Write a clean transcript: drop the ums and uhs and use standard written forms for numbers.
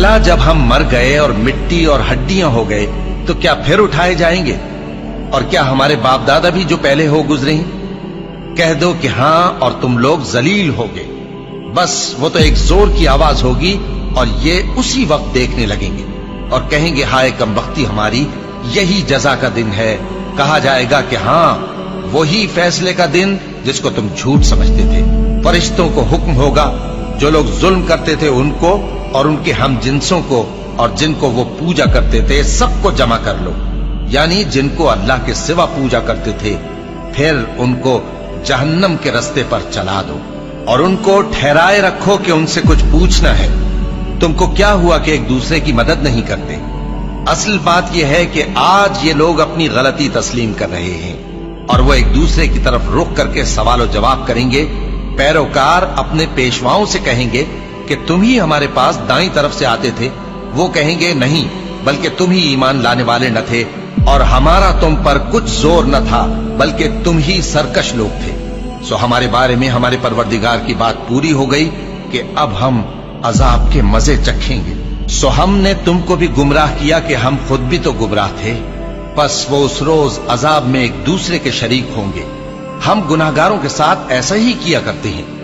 भला जब हम मर गए और मिट्टी और हड्डियां हो गए तो क्या फिर उठाए जाएंगे? और क्या हमारे बाप दादा भी जो पहले हो गुजरे हैं? कह दो कि हां और तुम लोग जलील होगे। बस वो तो एक जोर की आवाज होगी और ये उसी वक्त देखने लगेंगे और कहेंगे हाय कमबख्ती हमारी, यही जजा का दिन है। कहा जाएगा कि हां वही फैसले का दिन जिसको तुम झूठ समझते थे। फरिश्तों को हुक्म होगा जो लोग जुल्म करते थे उनको और उनके हम जिन्सों को और जिनको वो पूजा करते थे सबको जमा कर लो, यानी जिनको अल्लाह के सिवा पूजा करते थे, फिर उनको जहन्नम के रास्ते पर चला दो और उनको ठहराए रखो कि उनसे कुछ पूछना है। तुमको क्या हुआ कि एक दूसरे की मदद नहीं करते? असल बात यह है कि आज ये लोग अपनी गलती तस्लीम कर रहे हैं और वो एक दूसरे की तरफ रुख करके सवाल जवाब करेंगे। पैरोकार अपने पेशवाओं से कहेंगे कि तुम ही हमारे पास दाईं तरफ से आते थे। वो कहेंगे नहीं, बल्कि तुम ही ईमान लाने वाले न थे और हमारा तुम पर कुछ जोर न था, बल्कि तुम ही सरकश लोग थे। सो हमारे बारे में हमारे परवरदिगार की बात पूरी हो गई कि अब हम अजाब के मजे चखेंगे। सो हमने तुमको भी गुमराह किया कि हम खुद भी तो गुमराह थे। बस वो उस रोज अजाब में एक दूसरे के शरीक होंगे। हम गुनाहगारों के साथ ऐसा ही किया करते हैं।